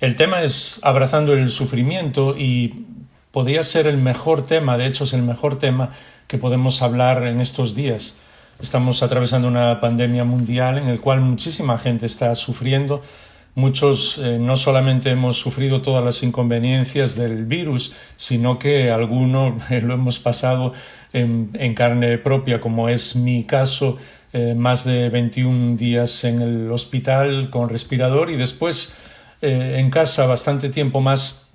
El tema es abrazando el sufrimiento y podría ser el mejor tema, de hecho es el mejor tema que podemos hablar en estos días. Estamos atravesando una pandemia mundial en la cual muchísima gente está sufriendo. Muchos no solamente hemos sufrido todas las inconveniencias del virus, sino que algunos lo hemos pasado en carne propia, como es mi caso, más de 21 días en el hospital con respirador y después en casa bastante tiempo más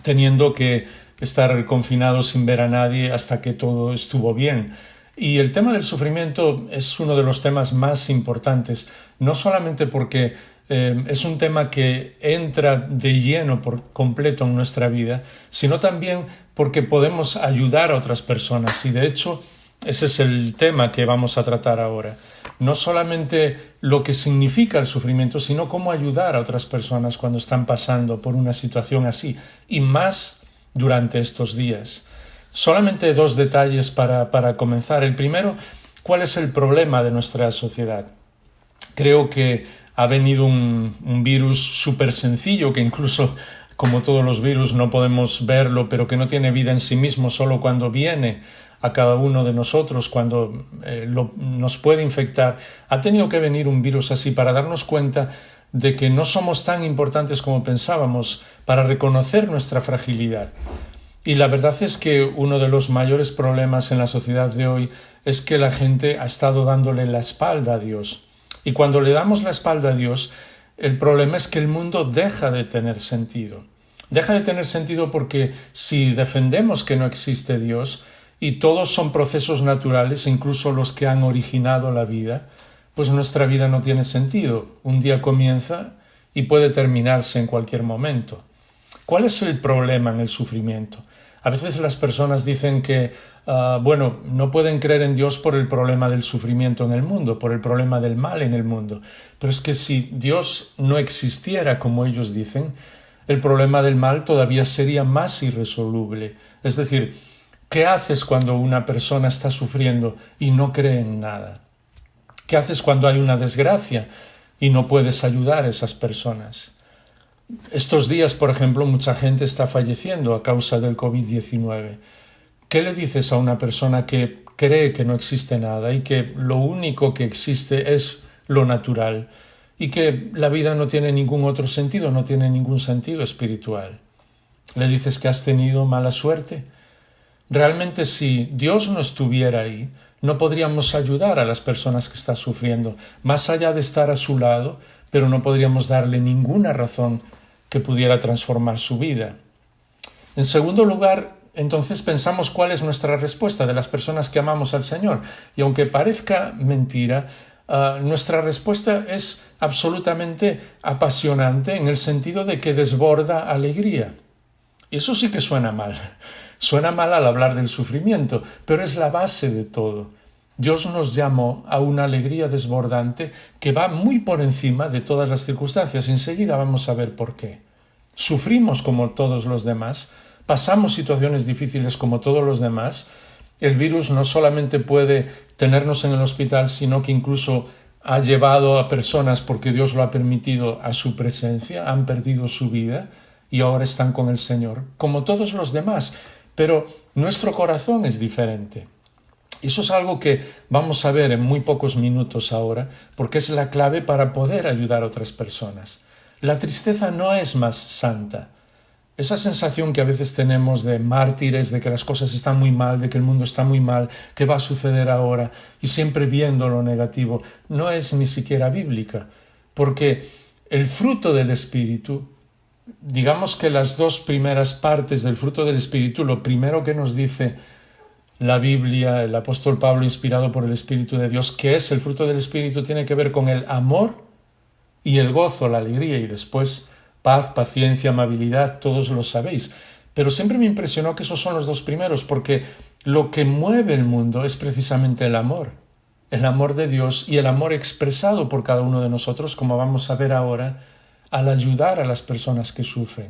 teniendo que estar confinado sin ver a nadie hasta que todo estuvo bien. Y el tema del sufrimiento es uno de los temas más importantes, no solamente porque es un tema que entra de lleno por completo en nuestra vida, sino también porque podemos ayudar a otras personas. Y de hecho, ese es el tema que vamos a tratar ahora. No solamente lo que significa el sufrimiento, sino cómo ayudar a otras personas cuando están pasando por una situación así, y más durante estos días. Solamente dos detalles para comenzar. El primero, ¿cuál es el problema de nuestra sociedad? Creo que ha venido un virus súper sencillo, que incluso, como todos los virus, no podemos verlo, pero que no tiene vida en sí mismo, solo cuando viene a cada uno de nosotros, cuando nos puede infectar. Ha tenido que venir un virus así para darnos cuenta de que no somos tan importantes como pensábamos, para reconocer nuestra fragilidad. Y la verdad es que uno de los mayores problemas en la sociedad de hoy es que la gente ha estado dándole la espalda a Dios. Y cuando le damos la espalda a Dios, el problema es que el mundo deja de tener sentido. Deja de tener sentido porque si defendemos que no existe Dios y todos son procesos naturales, incluso los que han originado la vida, pues nuestra vida no tiene sentido. Un día comienza y puede terminarse en cualquier momento. ¿Cuál es el problema en el sufrimiento? A veces las personas dicen que, no pueden creer en Dios por el problema del sufrimiento en el mundo, por el problema del mal en el mundo. Pero es que si Dios no existiera, como ellos dicen, el problema del mal todavía sería más irresoluble. Es decir, ¿qué haces cuando una persona está sufriendo y no cree en nada? ¿Qué haces cuando hay una desgracia y no puedes ayudar a esas personas? Estos días, por ejemplo, mucha gente está falleciendo a causa del COVID-19. ¿Qué le dices a una persona que cree que no existe nada y que lo único que existe es lo natural y que la vida no tiene ningún otro sentido, no tiene ningún sentido espiritual? ¿Le dices que has tenido mala suerte? Realmente, si Dios no estuviera ahí, no podríamos ayudar a las personas que están sufriendo, más allá de estar a su lado, pero no podríamos darle ninguna razón que pudiera transformar su vida. En segundo lugar, entonces pensamos cuál es nuestra respuesta de las personas que amamos al Señor. Y aunque parezca mentira, nuestra respuesta es absolutamente apasionante en el sentido de que desborda alegría. Y eso sí que suena mal. Suena mal al hablar del sufrimiento, pero es la base de todo. Dios nos llamó a una alegría desbordante que va muy por encima de todas las circunstancias. Enseguida vamos a ver por qué. Sufrimos como todos los demás, pasamos situaciones difíciles como todos los demás. El virus no solamente puede tenernos en el hospital, sino que incluso ha llevado a personas, porque Dios lo ha permitido, a su presencia, han perdido su vida y ahora están con el Señor, como todos los demás. Pero nuestro corazón es diferente. Eso es algo que vamos a ver en muy pocos minutos ahora, porque es la clave para poder ayudar a otras personas. La tristeza no es más santa. Esa sensación que a veces tenemos de mártires, de que las cosas están muy mal, de que el mundo está muy mal, ¿qué va a suceder ahora? Y siempre viendo lo negativo, no es ni siquiera bíblica, porque el fruto del Espíritu, digamos que las dos primeras partes del fruto del Espíritu, lo primero que nos dice la Biblia, el apóstol Pablo, inspirado por el Espíritu de Dios, que es el fruto del Espíritu, tiene que ver con el amor y el gozo, la alegría, y después paz, paciencia, amabilidad, todos lo sabéis. Pero siempre me impresionó que esos son los dos primeros, porque lo que mueve el mundo es precisamente el amor de Dios y el amor expresado por cada uno de nosotros, como vamos a ver ahora, al ayudar a las personas que sufren.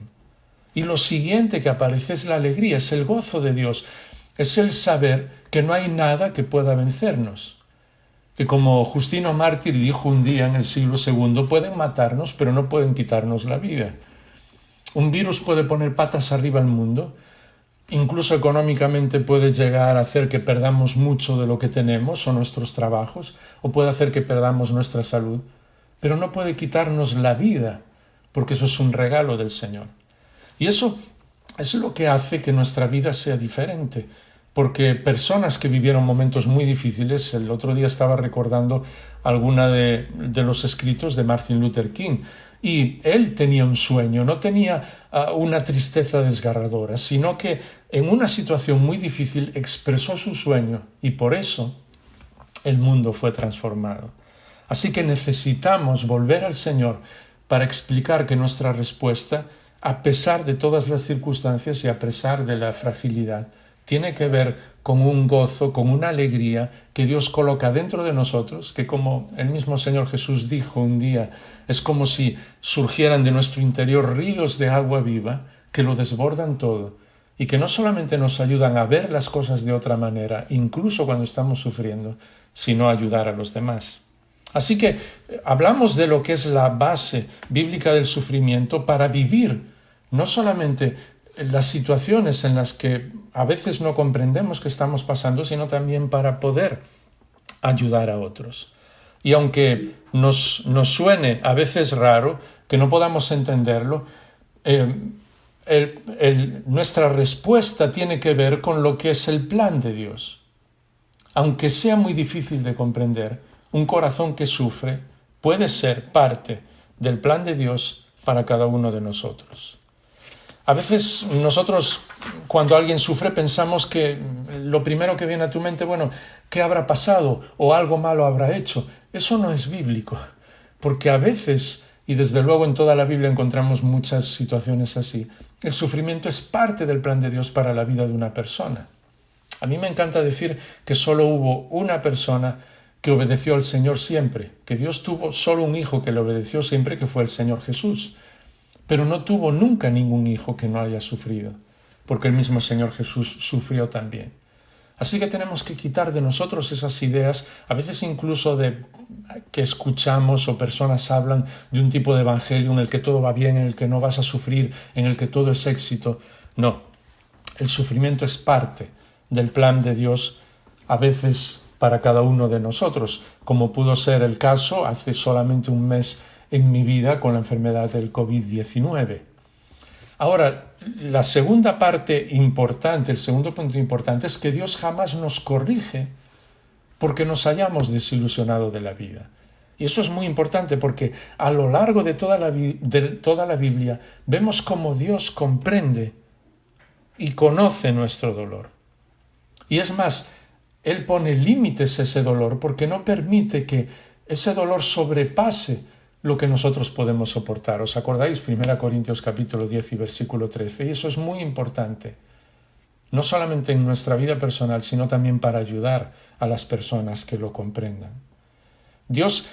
Y lo siguiente que aparece es la alegría, es el gozo de Dios, es el saber que no hay nada que pueda vencernos. Que como Justino Mártir dijo un día en el siglo II, pueden matarnos, pero no pueden quitarnos la vida. Un virus puede poner patas arriba al mundo, incluso económicamente puede llegar a hacer que perdamos mucho de lo que tenemos o nuestros trabajos, o puede hacer que perdamos nuestra salud, pero no puede quitarnos la vida, porque eso es un regalo del Señor. Y eso es lo que hace que nuestra vida sea diferente, porque personas que vivieron momentos muy difíciles, el otro día estaba recordando alguna de los escritos de Martin Luther King, y él tenía un sueño, no tenía una tristeza desgarradora, sino que en una situación muy difícil expresó su sueño y por eso el mundo fue transformado. Así que necesitamos volver al Señor para explicar que nuestra respuesta, a pesar de todas las circunstancias y a pesar de la fragilidad, tiene que ver con un gozo, con una alegría que Dios coloca dentro de nosotros, que como el mismo Señor Jesús dijo un día, es como si surgieran de nuestro interior ríos de agua viva que lo desbordan todo y que no solamente nos ayudan a ver las cosas de otra manera, incluso cuando estamos sufriendo, sino a ayudar a los demás. Así que hablamos de lo que es la base bíblica del sufrimiento para vivir no solamente las situaciones en las que a veces no comprendemos que estamos pasando, sino también para poder ayudar a otros. Y aunque nos suene a veces raro, que no podamos entenderlo, nuestra respuesta tiene que ver con lo que es el plan de Dios. Aunque sea muy difícil de comprender, un corazón que sufre puede ser parte del plan de Dios para cada uno de nosotros. A veces nosotros, cuando alguien sufre, pensamos que lo primero que viene a tu mente, bueno, ¿qué habrá pasado? O algo malo habrá hecho. Eso no es bíblico, porque a veces, y desde luego en toda la Biblia encontramos muchas situaciones así, el sufrimiento es parte del plan de Dios para la vida de una persona. A mí me encanta decir que solo hubo una persona que obedeció al Señor siempre, que Dios tuvo solo un hijo que le obedeció siempre, que fue el Señor Jesús. Pero no tuvo nunca ningún hijo que no haya sufrido, porque el mismo Señor Jesús sufrió también. Así que tenemos que quitar de nosotros esas ideas, a veces incluso de que escuchamos o personas hablan de un tipo de evangelio en el que todo va bien, en el que no vas a sufrir, en el que todo es éxito. No, el sufrimiento es parte del plan de Dios, a veces para cada uno de nosotros, como pudo ser el caso hace solamente un mes en mi vida con la enfermedad del COVID-19. Ahora, la segunda parte importante, el segundo punto importante es que Dios jamás nos corrige porque nos hayamos desilusionado de la vida. Y eso es muy importante porque a lo largo de toda la Biblia vemos cómo Dios comprende y conoce nuestro dolor. Y es más, Él pone límites a ese dolor porque no permite que ese dolor sobrepase lo que nosotros podemos soportar. ¿Os acordáis? 1 Corintios capítulo 10 y versículo 13. Y eso es muy importante, no solamente en nuestra vida personal, sino también para ayudar a las personas que lo comprendan. Dios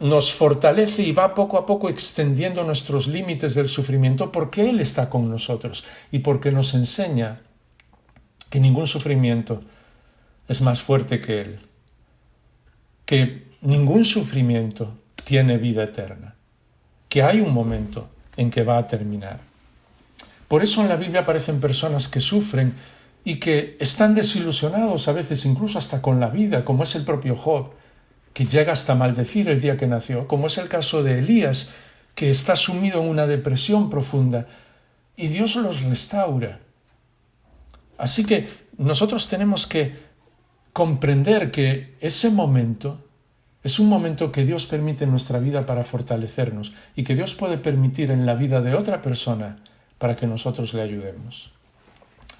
nos fortalece y va poco a poco extendiendo nuestros límites del sufrimiento porque Él está con nosotros y porque nos enseña que ningún sufrimiento es más fuerte que Él, que ningún sufrimiento tiene vida eterna, que hay un momento en que va a terminar. Por eso en la Biblia aparecen personas que sufren y que están desilusionados a veces incluso hasta con la vida, como es el propio Job, que llega hasta maldecir el día que nació, como es el caso de Elías, que está sumido en una depresión profunda y Dios los restaura. Así que nosotros tenemos que comprender que ese momento es un momento que Dios permite en nuestra vida para fortalecernos y que Dios puede permitir en la vida de otra persona para que nosotros le ayudemos.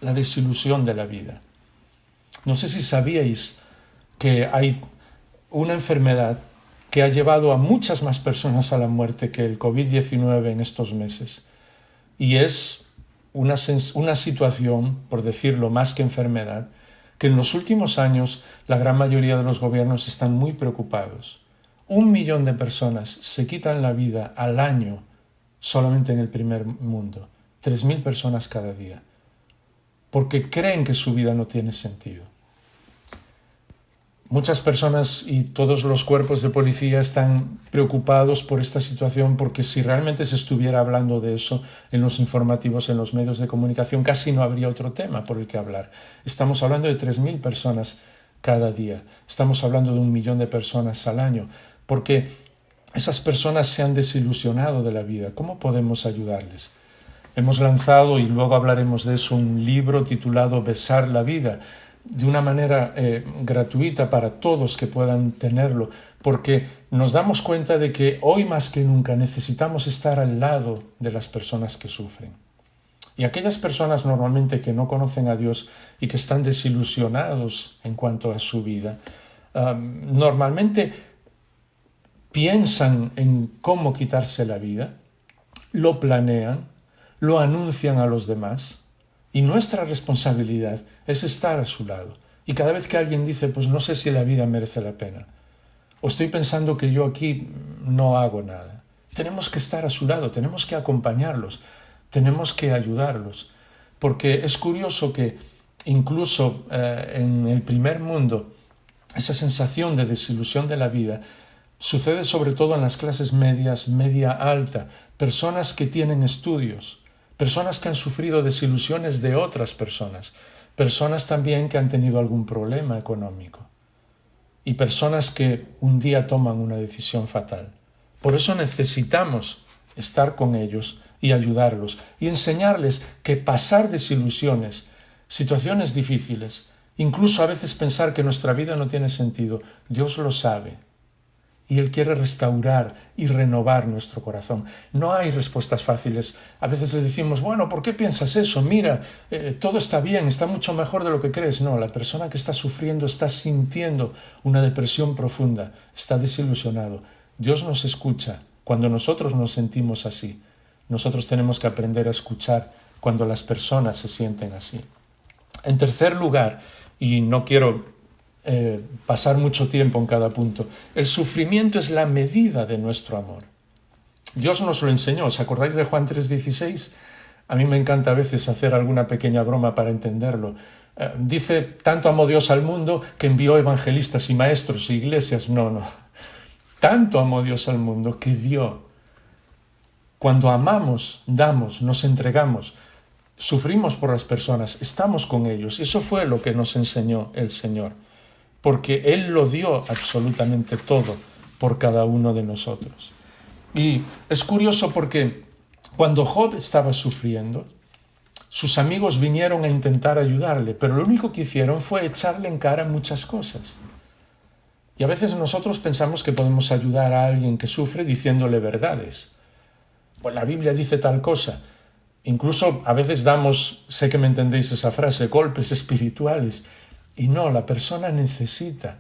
La desilusión de la vida. No sé si sabíais que hay una enfermedad que ha llevado a muchas más personas a la muerte que el COVID-19 en estos meses. Y es una situación, por decirlo más que enfermedad, que en los últimos años la gran mayoría de los gobiernos están muy preocupados. 1 millón de personas se quitan la vida al año solamente en el primer mundo. 3.000 personas cada día. Porque creen que su vida no tiene sentido. Muchas personas y todos los cuerpos de policía están preocupados por esta situación porque si realmente se estuviera hablando de eso en los informativos, en los medios de comunicación, casi no habría otro tema por el que hablar. Estamos hablando de 3.000 personas cada día. Estamos hablando de 1 millón de personas al año porque esas personas se han desilusionado de la vida. ¿Cómo podemos ayudarles? Hemos lanzado, y luego hablaremos de eso, un libro titulado Besar la vida, de una manera gratuita para todos que puedan tenerlo, porque nos damos cuenta de que hoy más que nunca necesitamos estar al lado de las personas que sufren. Y aquellas personas normalmente que no conocen a Dios y que están desilusionados en cuanto a su vida, normalmente piensan en cómo quitarse la vida, lo planean, lo anuncian a los demás. Y nuestra responsabilidad es estar a su lado. Y cada vez que alguien dice, pues no sé si la vida merece la pena, o estoy pensando que yo aquí no hago nada, tenemos que estar a su lado, tenemos que acompañarlos, tenemos que ayudarlos. Porque es curioso que incluso en el primer mundo, esa sensación de desilusión de la vida sucede sobre todo en las clases medias, media alta, personas que tienen estudios, personas que han sufrido desilusiones de otras personas, personas también que han tenido algún problema económico y personas que un día toman una decisión fatal. Por eso necesitamos estar con ellos y ayudarlos y enseñarles que pasar desilusiones, situaciones difíciles, incluso a veces pensar que nuestra vida no tiene sentido, Dios lo sabe. Y Él quiere restaurar y renovar nuestro corazón. No hay respuestas fáciles. A veces le decimos, bueno, ¿por qué piensas eso? Mira, todo está bien, está mucho mejor de lo que crees. No, la persona que está sufriendo está sintiendo una depresión profunda, está desilusionado. Dios nos escucha cuando nosotros nos sentimos así. Nosotros tenemos que aprender a escuchar cuando las personas se sienten así. En tercer lugar, y no quiero pasar mucho tiempo en cada punto. El sufrimiento es la medida de nuestro amor. Dios nos lo enseñó. ¿Os acordáis de Juan 3:16? A mí me encanta a veces hacer alguna pequeña broma para entenderlo. Dice, tanto amó Dios al mundo que envió evangelistas y maestros e iglesias. No. Tanto amó Dios al mundo que dio. Cuando amamos, damos, nos entregamos, sufrimos por las personas, estamos con ellos. Eso fue lo que nos enseñó el Señor. Porque Él lo dio absolutamente todo por cada uno de nosotros. Y es curioso porque cuando Job estaba sufriendo, sus amigos vinieron a intentar ayudarle, pero lo único que hicieron fue echarle en cara muchas cosas. Y a veces nosotros pensamos que podemos ayudar a alguien que sufre diciéndole verdades. Pues la Biblia dice tal cosa. Incluso a veces damos, sé que me entendéis esa frase, golpes espirituales. Y no, la persona necesita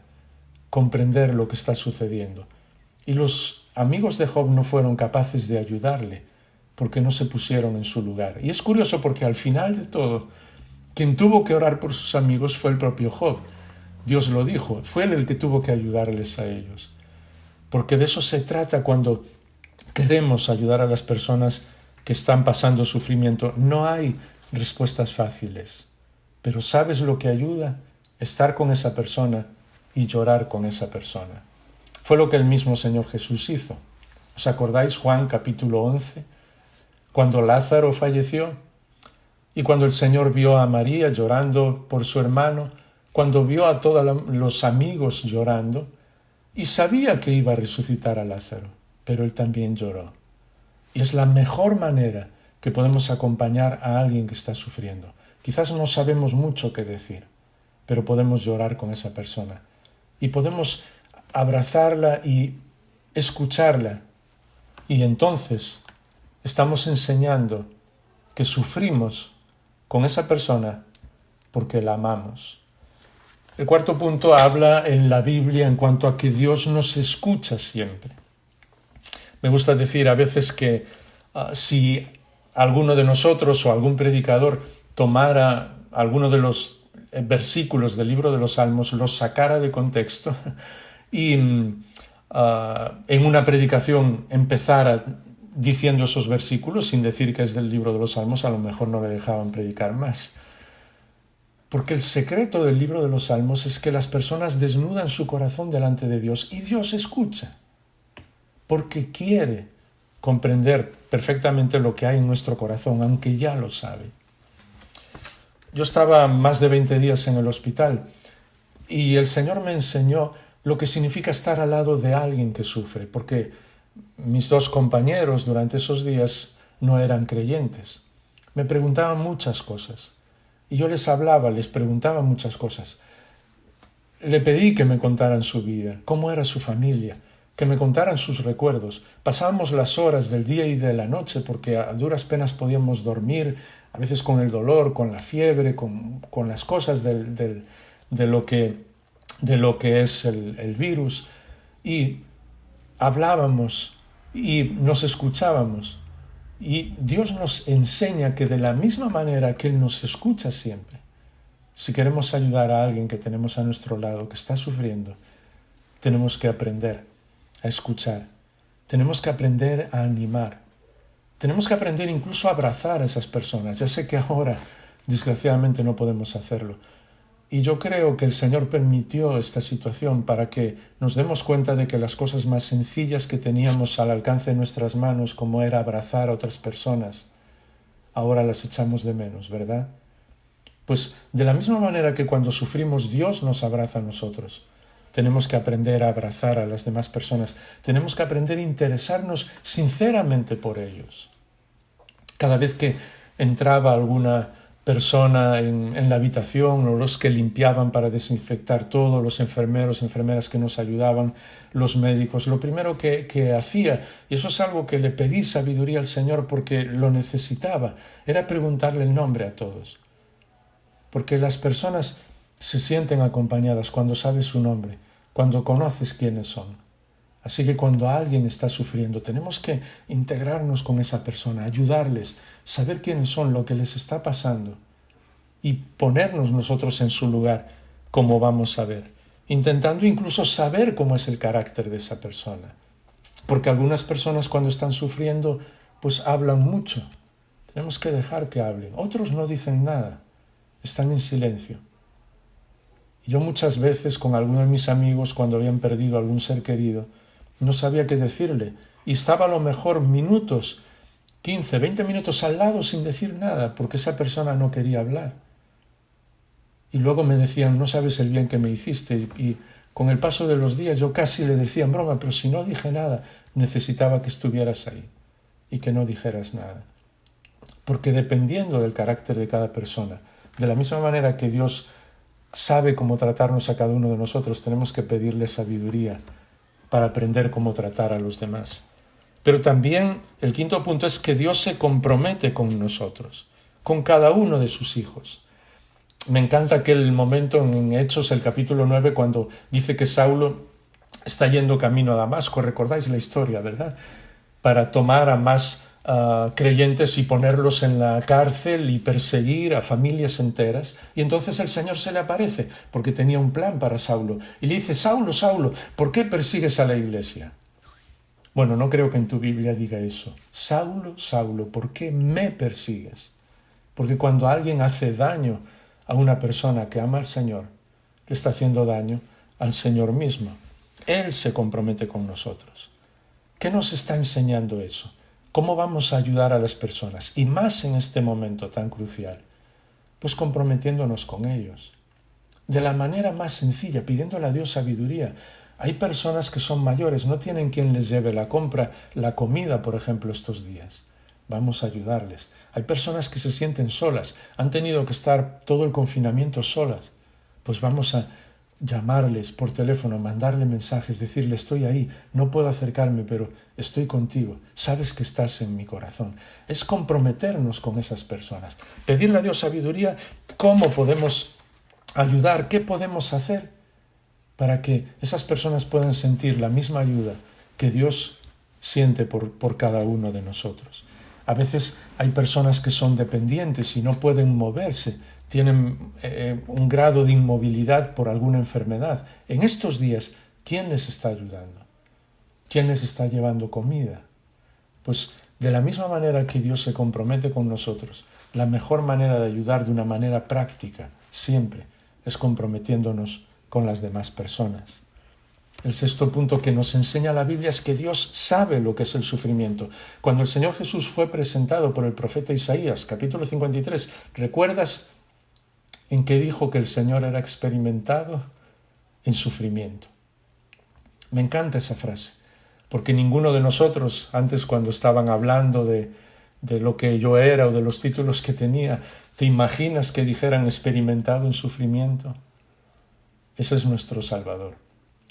comprender lo que está sucediendo. Y los amigos de Job no fueron capaces de ayudarle porque no se pusieron en su lugar. Y es curioso porque al final de todo, quien tuvo que orar por sus amigos fue el propio Job. Dios lo dijo, fue él el que tuvo que ayudarles a ellos. Porque de eso se trata cuando queremos ayudar a las personas que están pasando sufrimiento. No hay respuestas fáciles, pero ¿sabes lo que ayuda? Estar con esa persona y llorar con esa persona. Fue lo que el mismo Señor Jesús hizo. ¿Os acordáis Juan capítulo 11? Cuando Lázaro falleció y cuando el Señor vio a María llorando por su hermano, cuando vio a todos los amigos llorando y sabía que iba a resucitar a Lázaro, pero él también lloró. Y es la mejor manera que podemos acompañar a alguien que está sufriendo. Quizás no sabemos mucho qué decir, pero podemos llorar con esa persona y podemos abrazarla y escucharla. Y entonces estamos enseñando que sufrimos con esa persona porque la amamos. El cuarto punto habla en la Biblia en cuanto a que Dios nos escucha siempre. Me gusta decir a veces que si alguno de nosotros o algún predicador tomara alguno de los versículos del libro de los Salmos, los sacara de contexto y en una predicación empezara diciendo esos versículos sin decir que es del libro de los Salmos, a lo mejor no le dejaban predicar más. Porque el secreto del libro de los Salmos es que las personas desnudan su corazón delante de Dios y Dios escucha, porque quiere comprender perfectamente lo que hay en nuestro corazón, aunque ya lo sabe. Yo estaba más de 20 días en el hospital y el Señor me enseñó lo que significa estar al lado de alguien que sufre, porque mis dos compañeros durante esos días no eran creyentes. Me preguntaban muchas cosas y yo les hablaba, les preguntaba muchas cosas. Le pedí que me contaran su vida, cómo era su familia, que me contaran sus recuerdos. Pasábamos las horas del día y de la noche porque a duras penas podíamos dormir, a veces con el dolor, con la fiebre, con las cosas de lo que es el virus. Y hablábamos y nos escuchábamos. Y Dios nos enseña que de la misma manera que Él nos escucha siempre, si queremos ayudar a alguien que tenemos a nuestro lado, que está sufriendo, tenemos que aprender a escuchar, tenemos que aprender a animar, tenemos que aprender incluso a abrazar a esas personas. Ya sé que ahora, desgraciadamente, no podemos hacerlo. Y yo creo que el Señor permitió esta situación para que nos demos cuenta de que las cosas más sencillas que teníamos al alcance de nuestras manos, como era abrazar a otras personas, ahora las echamos de menos, ¿verdad? Pues de la misma manera que cuando sufrimos Dios nos abraza a nosotros. Tenemos que aprender a abrazar a las demás personas. Tenemos que aprender a interesarnos sinceramente por ellos. Cada vez que entraba alguna persona en la habitación, o los que limpiaban para desinfectar todo, los enfermeros, enfermeras que nos ayudaban, los médicos, lo primero que hacía, y eso es algo que le pedí sabiduría al Señor porque lo necesitaba, era preguntarle el nombre a todos. Porque las personas se sienten acompañadas cuando sabes su nombre, cuando conoces quiénes son. Así que cuando alguien está sufriendo, tenemos que integrarnos con esa persona, ayudarles, saber quiénes son, lo que les está pasando y ponernos nosotros en su lugar, como vamos a ver, intentando incluso saber cómo es el carácter de esa persona. Porque algunas personas cuando están sufriendo, pues hablan mucho. Tenemos que dejar que hablen. Otros no dicen nada, están en silencio. Yo muchas veces con algunos de mis amigos, cuando habían perdido algún ser querido, no sabía qué decirle y estaba a lo mejor minutos, 15, 20 minutos al lado sin decir nada porque esa persona no quería hablar. Y luego me decían, no sabes el bien que me hiciste. Y con el paso de los días yo casi le decía en broma, pero si no dije nada, necesitaba que estuvieras ahí y que no dijeras nada. Porque dependiendo del carácter de cada persona, de la misma manera que Dios sabe cómo tratarnos a cada uno de nosotros, tenemos que pedirle sabiduría para aprender cómo tratar a los demás. Pero también el quinto punto es que Dios se compromete con nosotros, con cada uno de sus hijos. Me encanta aquel momento en Hechos, el capítulo 9, cuando dice que Saulo está yendo camino a Damasco. Recordáis la historia, ¿verdad? Para tomar a más creyentes y ponerlos en la cárcel y perseguir a familias enteras. Y entonces el Señor se le aparece porque tenía un plan para Saulo. Y le dice, Saulo, Saulo, ¿por qué persigues a la iglesia? Bueno, no creo que en tu Biblia diga eso. Saulo, Saulo, ¿por qué me persigues? Porque cuando alguien hace daño a una persona que ama al Señor, le está haciendo daño al Señor mismo. Él se compromete con nosotros. ¿Qué nos está enseñando eso? ¿Cómo vamos a ayudar a las personas? Y más en este momento tan crucial. Pues comprometiéndonos con ellos. De la manera más sencilla, pidiéndole a Dios sabiduría. Hay personas que son mayores, no tienen quien les lleve la compra, la comida, por ejemplo, estos días. Vamos a ayudarles. Hay personas que se sienten solas, han tenido que estar todo el confinamiento solas. Pues vamos a llamarles por teléfono, mandarle mensajes, decirle estoy ahí, no puedo acercarme, pero estoy contigo, sabes que estás en mi corazón. Es comprometernos con esas personas, pedirle a Dios sabiduría, cómo podemos ayudar, qué podemos hacer para que esas personas puedan sentir la misma ayuda que Dios siente por cada uno de nosotros. A veces hay personas que son dependientes y no pueden moverse, tienen un grado de inmovilidad por alguna enfermedad. En estos días, ¿quién les está ayudando? ¿Quién les está llevando comida? Pues de la misma manera que Dios se compromete con nosotros, la mejor manera de ayudar de una manera práctica, siempre es comprometiéndonos con las demás personas. El sexto punto que nos enseña la Biblia es que Dios sabe lo que es el sufrimiento. Cuando el Señor Jesús fue presentado por el profeta Isaías, capítulo 53, ¿recuerdas en qué dijo que el Señor era experimentado? En sufrimiento. Me encanta esa frase, porque ninguno de nosotros, antes cuando estaban hablando de lo que yo era o de los títulos que tenía, ¿te imaginas que dijeran experimentado en sufrimiento? Ese es nuestro Salvador.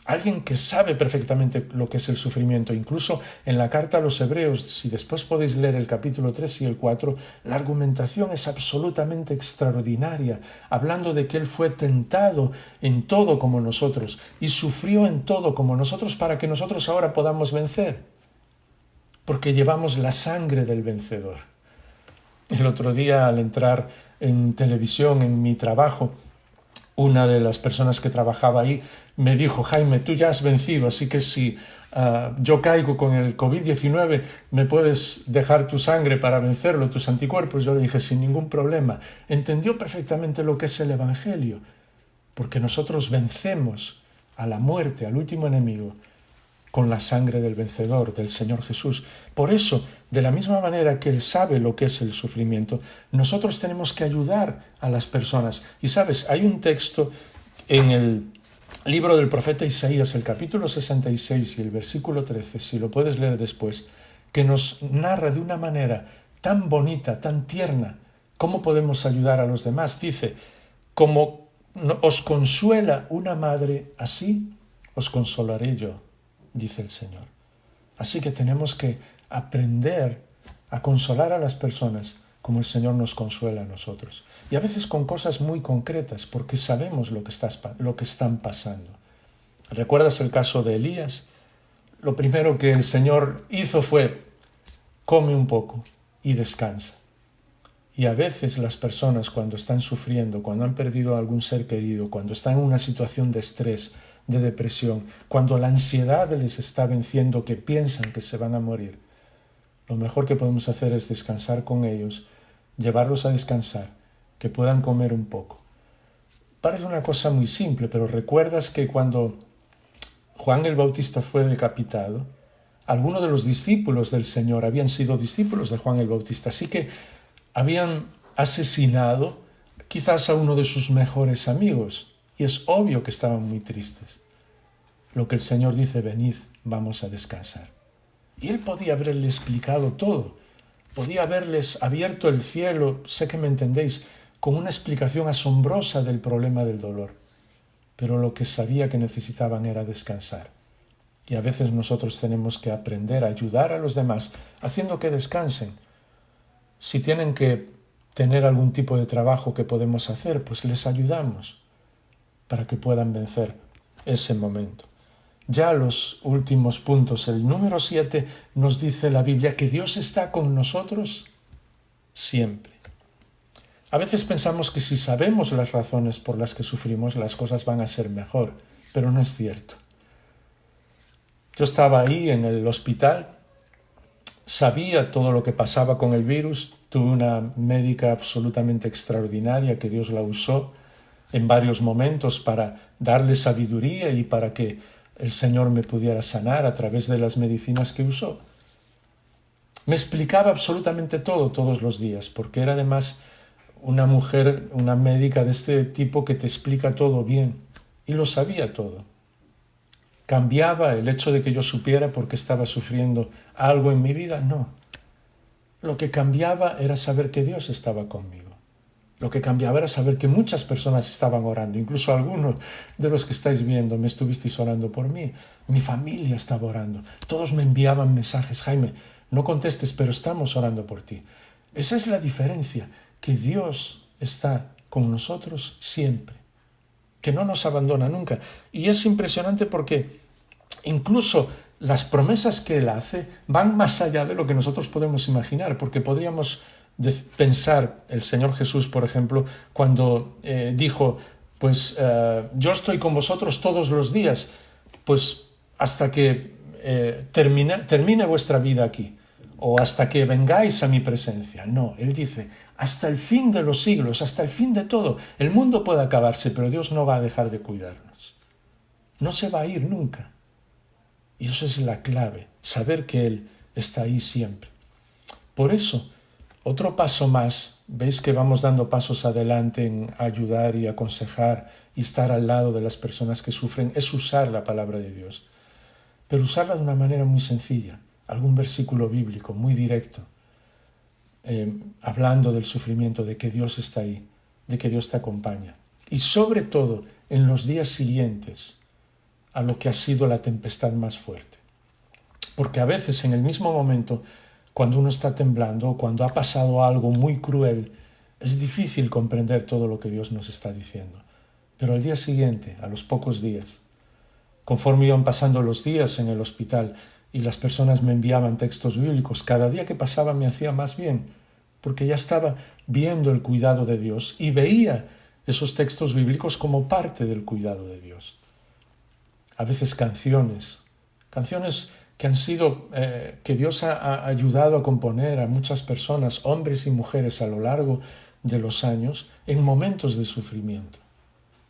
Alguien que sabe perfectamente lo que es el sufrimiento. Incluso en la carta a los Hebreos, si después podéis leer el capítulo 3 y el 4, la argumentación es absolutamente extraordinaria, hablando de que Él fue tentado en todo como nosotros y sufrió en todo como nosotros para que nosotros ahora podamos vencer, porque llevamos la sangre del vencedor. El otro día, al entrar en televisión, en mi trabajo, una de las personas que trabajaba ahí me dijo: Jaime, tú ya has vencido, así que si yo caigo con el COVID-19, ¿me puedes dejar tu sangre para vencerlo, tus anticuerpos? Yo le dije: sin ningún problema. Entendió perfectamente lo que es el Evangelio, porque nosotros vencemos a la muerte, al último enemigo, con la sangre del vencedor, del Señor Jesús. Por eso, de la misma manera que Él sabe lo que es el sufrimiento, nosotros tenemos que ayudar a las personas. Y sabes, hay un texto en el libro del profeta Isaías, el capítulo 66 y el versículo 13, si lo puedes leer después, que nos narra de una manera tan bonita, tan tierna, cómo podemos ayudar a los demás. Dice: como os consuela una madre, así os consolaré yo, dice el Señor. Así que tenemos que aprender a consolar a las personas como el Señor nos consuela a nosotros. Y a veces con cosas muy concretas, porque sabemos lo que están pasando. ¿Recuerdas el caso de Elías? Lo primero que el Señor hizo fue: come un poco y descansa. Y a veces las personas, cuando están sufriendo, cuando han perdido a algún ser querido, cuando están en una situación de estrés, de depresión, cuando la ansiedad les está venciendo, que piensan que se van a morir, lo mejor que podemos hacer es descansar con ellos, llevarlos a descansar, que puedan comer un poco. Parece una cosa muy simple, pero ¿recuerdas que cuando Juan el Bautista fue decapitado, algunos de los discípulos del Señor habían sido discípulos de Juan el Bautista, así que habían asesinado quizás a uno de sus mejores amigos, y es obvio que estaban muy tristes? Lo que el Señor dice: venid, vamos a descansar. Y Él podía haberle explicado todo, podía haberles abierto el cielo, sé que me entendéis, con una explicación asombrosa del problema del dolor. Pero lo que sabía que necesitaban era descansar. Y a veces nosotros tenemos que aprender a ayudar a los demás, haciendo que descansen. Si tienen que tener algún tipo de trabajo que podemos hacer, pues les ayudamos para que puedan vencer ese momento. Ya los últimos puntos, el número 7, nos dice la Biblia que Dios está con nosotros siempre. A veces pensamos que si sabemos las razones por las que sufrimos, las cosas van a ser mejor, pero no es cierto. Yo estaba ahí en el hospital, sabía todo lo que pasaba con el virus, tuve una médica absolutamente extraordinaria que Dios la usó en varios momentos para darle sabiduría y para que el Señor me pudiera sanar a través de las medicinas que usó. Me explicaba absolutamente todo todos los días, porque era además una mujer, una médica de este tipo que te explica todo bien, y lo sabía todo. ¿Cambiaba el hecho de que yo supiera por qué estaba sufriendo algo en mi vida? No. Lo que cambiaba era saber que Dios estaba conmigo. Lo que cambiaba era saber que muchas personas estaban orando, incluso algunos de los que estáis viendo me estuvisteis orando por mí. Mi familia estaba orando. Todos me enviaban mensajes: Jaime, no contestes, pero estamos orando por ti. Esa es la diferencia, que Dios está con nosotros siempre, que no nos abandona nunca. Y es impresionante porque incluso las promesas que Él hace van más allá de lo que nosotros podemos imaginar, porque podríamos pensar, el Señor Jesús, por ejemplo, cuando dijo, pues yo estoy con vosotros todos los días, pues hasta que termine vuestra vida aquí. o hasta que vengáis a mi presencia. No, Él dice, hasta el fin de los siglos, hasta el fin de todo. El mundo puede acabarse, pero Dios no va a dejar de cuidarnos. No se va a ir nunca. Y eso es la clave, saber que Él está ahí siempre. Por eso, otro paso más, veis que vamos dando pasos adelante en ayudar y aconsejar y estar al lado de las personas que sufren, es usar la palabra de Dios. Pero usarla de una manera muy sencilla, algún versículo bíblico muy directo, hablando del sufrimiento, de que Dios está ahí, de que Dios te acompaña. Y sobre todo en los días siguientes a lo que ha sido la tempestad más fuerte. Porque a veces en el mismo momento, cuando uno está temblando o cuando ha pasado algo muy cruel, es difícil comprender todo lo que Dios nos está diciendo. Pero al día siguiente, a los pocos días, conforme iban pasando los días en el hospital y las personas me enviaban textos bíblicos, cada día que pasaba me hacía más bien, porque ya estaba viendo el cuidado de Dios y veía esos textos bíblicos como parte del cuidado de Dios. A veces canciones que han sido, que Dios ha ayudado a componer a muchas personas, hombres y mujeres a lo largo de los años, en momentos de sufrimiento.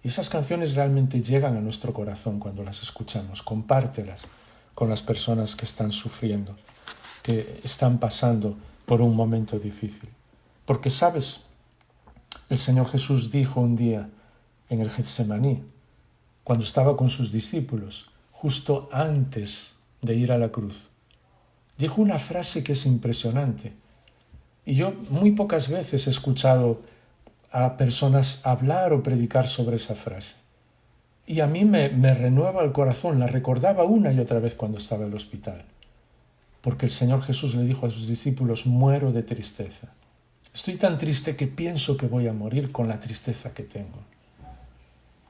Y esas canciones realmente llegan a nuestro corazón cuando las escuchamos. Compártelas con las personas que están sufriendo, que están pasando por un momento difícil. Porque, ¿sabes? El Señor Jesús dijo un día en el Getsemaní, cuando estaba con sus discípulos, justo antes de ir a la cruz, dijo una frase que es impresionante. Y yo muy pocas veces he escuchado a personas hablar o predicar sobre esa frase. Y a mí me renueva el corazón, la recordaba una y otra vez cuando estaba en el hospital. Porque el Señor Jesús le dijo a sus discípulos, muero de tristeza. Estoy tan triste que pienso que voy a morir con la tristeza que tengo.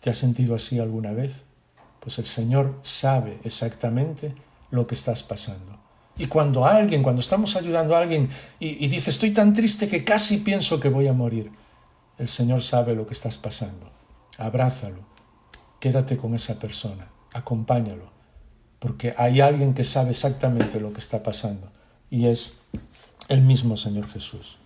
¿Te has sentido así alguna vez? Pues el Señor sabe exactamente lo que estás pasando. Y cuando estamos ayudando a alguien y dice, estoy tan triste que casi pienso que voy a morir, el Señor sabe lo que estás pasando. Abrázalo, quédate con esa persona, acompáñalo, porque hay alguien que sabe exactamente lo que está pasando y es el mismo Señor Jesús.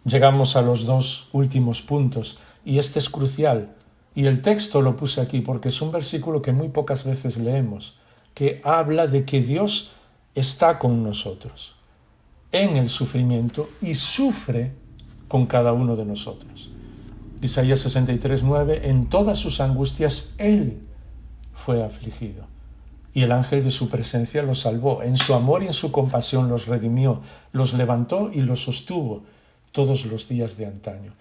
Llegamos a los dos últimos puntos y este es crucial. Y el texto lo puse aquí porque es un versículo que muy pocas veces leemos, que habla de que Dios está con nosotros en el sufrimiento y sufre con cada uno de nosotros. Isaías 63:9, en todas sus angustias Él fue afligido y el ángel de su presencia los salvó. En su amor y en su compasión los redimió, los levantó y los sostuvo todos los días de antaño.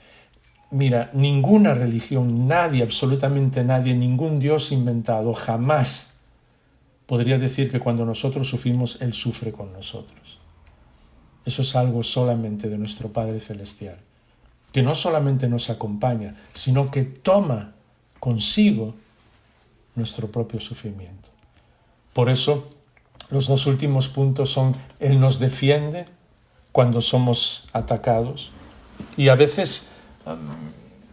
Mira, ninguna religión, nadie, absolutamente nadie, ningún Dios inventado jamás podría decir que cuando nosotros sufrimos, Él sufre con nosotros. Eso es algo solamente de nuestro Padre Celestial, que no solamente nos acompaña, sino que toma consigo nuestro propio sufrimiento. Por eso, los dos últimos puntos son, Él nos defiende cuando somos atacados y a veces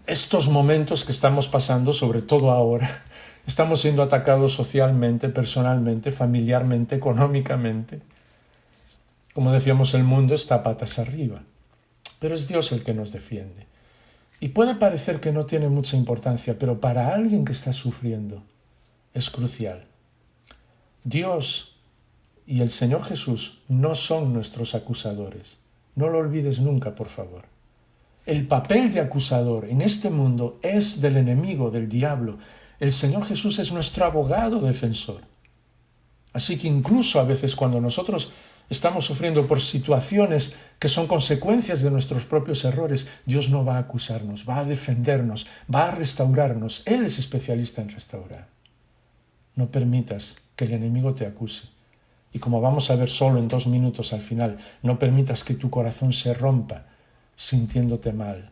estos momentos que estamos pasando, sobre todo ahora, estamos siendo atacados socialmente, personalmente, familiarmente, económicamente. Como decíamos, el mundo está patas arriba, pero es Dios el que nos defiende. Y puede parecer que no tiene mucha importancia, pero para alguien que está sufriendo es crucial. Dios y el Señor Jesús no son nuestros acusadores. No lo olvides nunca, por favor. El papel de acusador en este mundo es del enemigo, del diablo. El Señor Jesús es nuestro abogado defensor. Así que incluso a veces cuando nosotros estamos sufriendo por situaciones que son consecuencias de nuestros propios errores, Dios no va a acusarnos, va a defendernos, va a restaurarnos. Él es especialista en restaurar. No permitas que el enemigo te acuse. Y como vamos a ver solo en 2 minutos al final, no permitas que tu corazón se rompa sintiéndote mal,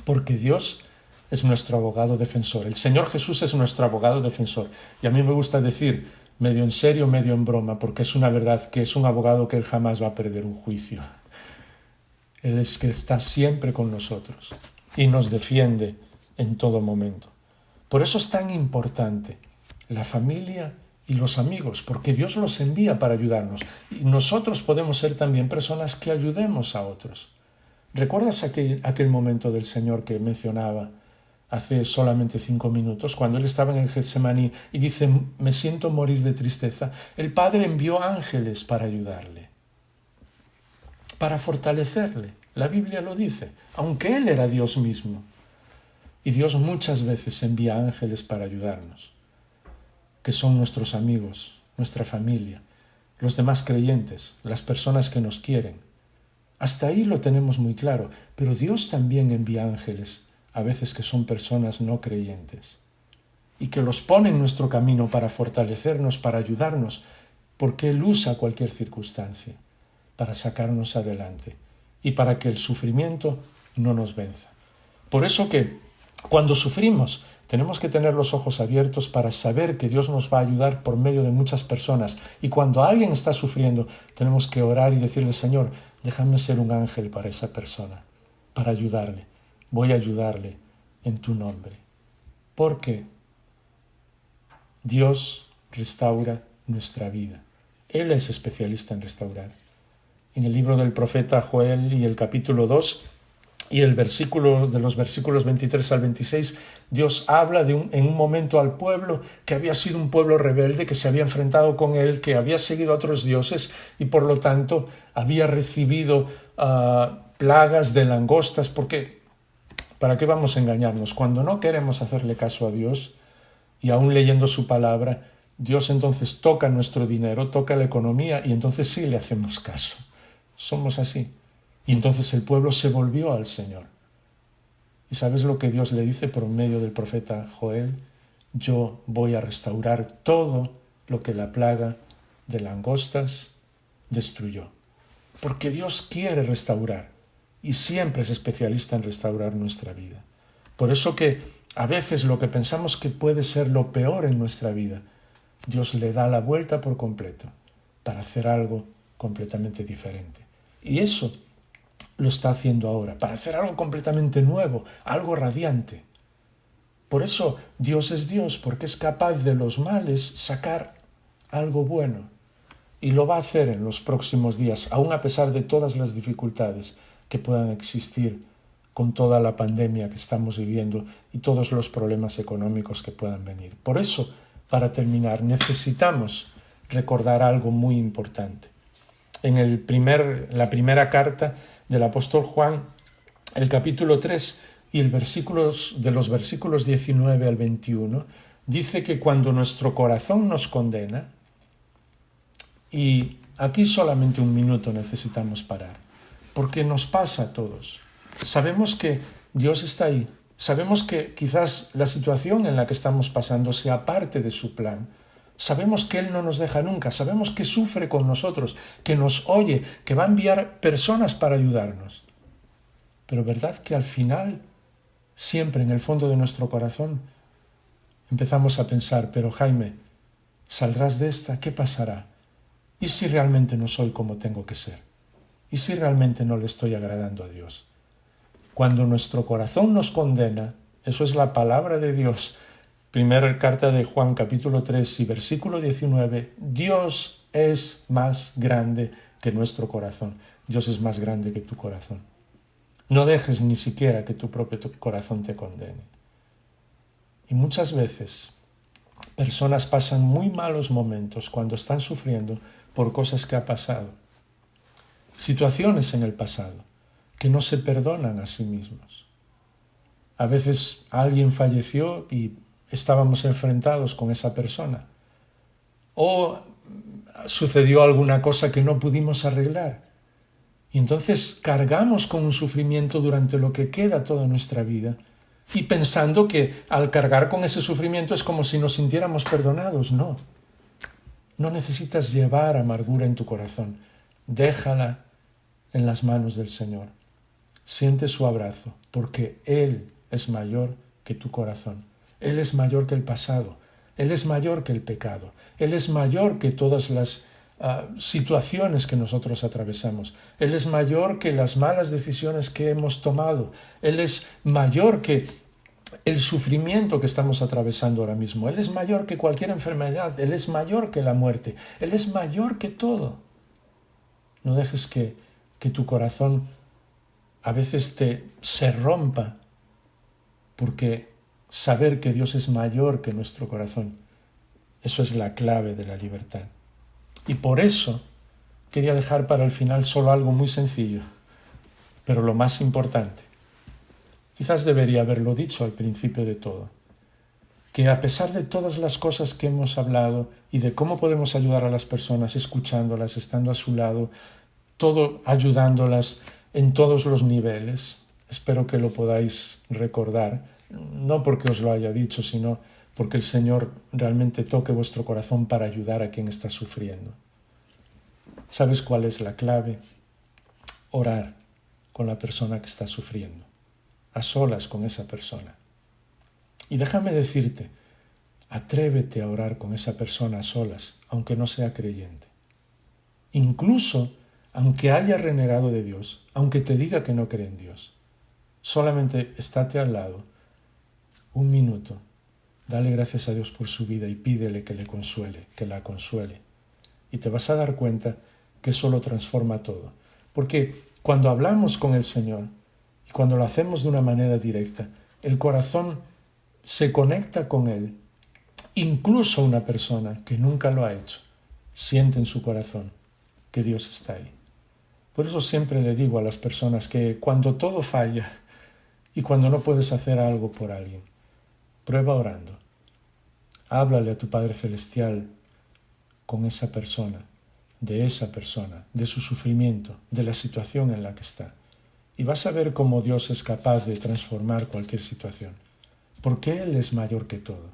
porque Dios es nuestro abogado defensor. El Señor Jesús es nuestro abogado defensor. Y a mí me gusta decir, medio en serio, medio en broma, porque es una verdad que es un abogado que Él jamás va a perder un juicio. Él es que está siempre con nosotros y nos defiende en todo momento. Por eso es tan importante la familia y los amigos, porque Dios los envía para ayudarnos. Y nosotros podemos ser también personas que ayudemos a otros. ¿Recuerdas aquel momento del Señor que mencionaba hace solamente 5 minutos, cuando Él estaba en el Getsemaní y dice, me siento morir de tristeza? El Padre envió ángeles para ayudarle, para fortalecerle. La Biblia lo dice, aunque Él era Dios mismo. Y Dios muchas veces envía ángeles para ayudarnos, que son nuestros amigos, nuestra familia, los demás creyentes, las personas que nos quieren. Hasta ahí lo tenemos muy claro, pero Dios también envía ángeles, a veces que son personas no creyentes, y que los pone en nuestro camino para fortalecernos, para ayudarnos, porque Él usa cualquier circunstancia para sacarnos adelante y para que el sufrimiento no nos venza. Por eso que cuando sufrimos, tenemos que tener los ojos abiertos para saber que Dios nos va a ayudar por medio de muchas personas. Y cuando alguien está sufriendo, tenemos que orar y decirle, Señor, déjame ser un ángel para esa persona, para ayudarle. Voy a ayudarle en tu nombre. Porque Dios restaura nuestra vida. Él es especialista en restaurar. En el libro del profeta Joel y el capítulo 2, y de los versículos 23 al 26, Dios habla en un momento al pueblo que había sido un pueblo rebelde, que se había enfrentado con Él, que había seguido a otros dioses y por lo tanto había recibido plagas de langostas, porque ¿para qué vamos a engañarnos? Cuando no queremos hacerle caso a Dios y aún leyendo su palabra, Dios entonces toca nuestro dinero, toca la economía y entonces sí le hacemos caso. Somos así. Y entonces el pueblo se volvió al Señor. ¿Y sabes lo que Dios le dice por medio del profeta Joel? Yo voy a restaurar todo lo que la plaga de langostas destruyó. Porque Dios quiere restaurar y siempre es especialista en restaurar nuestra vida. Por eso que a veces lo que pensamos que puede ser lo peor en nuestra vida, Dios le da la vuelta por completo para hacer algo completamente diferente. Y eso lo está haciendo ahora, para hacer algo completamente nuevo, algo radiante. Por eso Dios es Dios, porque es capaz de los males sacar algo bueno. Y lo va a hacer en los próximos días, aun a pesar de todas las dificultades que puedan existir con toda la pandemia que estamos viviendo y todos los problemas económicos que puedan venir. Por eso, para terminar, necesitamos recordar algo muy importante. En la primera carta del apóstol Juan, el capítulo 3 y de los versículos 19 al 21, dice que cuando nuestro corazón nos condena, y aquí solamente un minuto necesitamos parar, porque nos pasa a todos. Sabemos que Dios está ahí, sabemos que quizás la situación en la que estamos pasando sea parte de su plan. Sabemos que Él no nos deja nunca, sabemos que sufre con nosotros, que nos oye, que va a enviar personas para ayudarnos. Pero ¿verdad que al final, siempre en el fondo de nuestro corazón, empezamos a pensar, pero Jaime, ¿saldrás de esta? ¿Qué pasará? ¿Y si realmente no soy como tengo que ser? ¿Y si realmente no le estoy agradando a Dios? Cuando nuestro corazón nos condena, eso es la palabra de Dios. Primera carta de Juan, capítulo 3 y versículo 19, Dios es más grande que nuestro corazón. Dios es más grande que tu corazón. No dejes ni siquiera que tu propio corazón te condene. Y muchas veces personas pasan muy malos momentos cuando están sufriendo por cosas que ha pasado. Situaciones en el pasado que no se perdonan a sí mismos. A veces alguien falleció y estábamos enfrentados con esa persona. O sucedió alguna cosa que no pudimos arreglar. Y entonces cargamos con un sufrimiento durante lo que queda toda nuestra vida. Y pensando que al cargar con ese sufrimiento es como si nos sintiéramos perdonados. No. No necesitas llevar amargura en tu corazón. Déjala en las manos del Señor. Siente su abrazo, porque Él es mayor que tu corazón. Él es mayor que el pasado, Él es mayor que el pecado, Él es mayor que todas las situaciones que nosotros atravesamos, Él es mayor que las malas decisiones que hemos tomado, Él es mayor que el sufrimiento que estamos atravesando ahora mismo. Él es mayor que cualquier enfermedad, Él es mayor que la muerte, Él es mayor que todo. No dejes que tu corazón a veces se rompa, porque saber que Dios es mayor que nuestro corazón, eso es la clave de la libertad. Y por eso quería dejar para el final solo algo muy sencillo, pero lo más importante. Quizás debería haberlo dicho al principio de todo, que a pesar de todas las cosas que hemos hablado y de cómo podemos ayudar a las personas, escuchándolas, estando a su lado, todo ayudándolas en todos los niveles, espero que lo podáis recordar, no porque os lo haya dicho, sino porque el Señor realmente toque vuestro corazón para ayudar a quien está sufriendo. ¿Sabes cuál es la clave? Orar con la persona que está sufriendo, a solas con esa persona. Y déjame decirte, atrévete a orar con esa persona a solas, aunque no sea creyente. Incluso aunque haya renegado de Dios, aunque te diga que no cree en Dios. Solamente estate al lado, un minuto, dale gracias a Dios por su vida y pídele que le consuele, que la consuele. Y te vas a dar cuenta que eso lo transforma todo. Porque cuando hablamos con el Señor y cuando lo hacemos de una manera directa, el corazón se conecta con Él. Incluso una persona que nunca lo ha hecho siente en su corazón que Dios está ahí. Por eso siempre le digo a las personas que cuando todo falla y cuando no puedes hacer algo por alguien, prueba orando. Háblale a tu Padre Celestial con esa persona, de su sufrimiento, de la situación en la que está. Y vas a ver cómo Dios es capaz de transformar cualquier situación, porque Él es mayor que todo.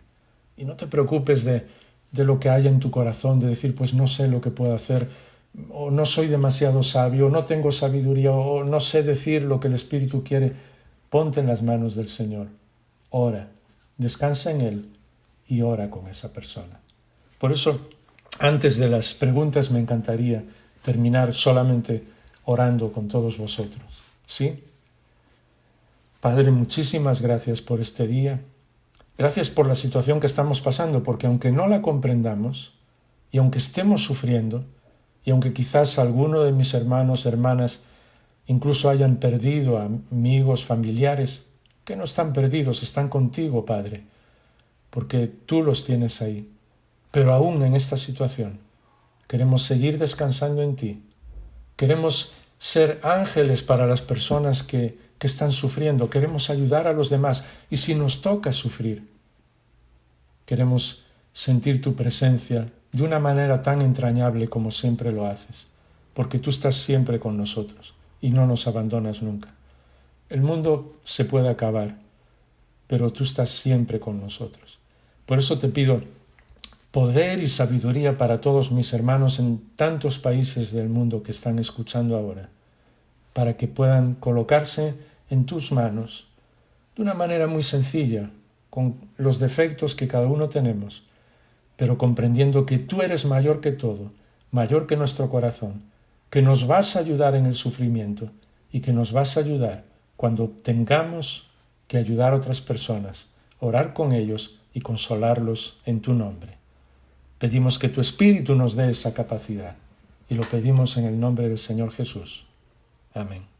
Y no te preocupes de lo que haya en tu corazón, de decir, pues no sé lo que puedo hacer, o no soy demasiado sabio, o no tengo sabiduría, o no sé decir lo que el Espíritu quiere. Ponte en las manos del Señor, ora, descansa en Él y ora con esa persona. Por eso, antes de las preguntas, me encantaría terminar solamente orando con todos vosotros. ¿Sí? Padre, muchísimas gracias por este día. Gracias por la situación que estamos pasando, porque aunque no la comprendamos, y aunque estemos sufriendo, y aunque quizás alguno de mis hermanos, hermanas, incluso hayan perdido a amigos, familiares, que no están perdidos, están contigo, Padre, porque tú los tienes ahí. Pero aún en esta situación, queremos seguir descansando en ti. Queremos ser ángeles para las personas que están sufriendo. Queremos ayudar a los demás. Y si nos toca sufrir, queremos sentir tu presencia de una manera tan entrañable como siempre lo haces, porque tú estás siempre con nosotros y no nos abandonas nunca. El mundo se puede acabar, pero tú estás siempre con nosotros. Por eso te pido poder y sabiduría para todos mis hermanos en tantos países del mundo que están escuchando ahora, para que puedan colocarse en tus manos de una manera muy sencilla, con los defectos que cada uno tenemos, pero comprendiendo que tú eres mayor que todo, mayor que nuestro corazón, que nos vas a ayudar en el sufrimiento y que nos vas a ayudar cuando tengamos que ayudar a otras personas, orar con ellos y consolarlos en tu nombre. Pedimos que tu Espíritu nos dé esa capacidad y lo pedimos en el nombre del Señor Jesús. Amén.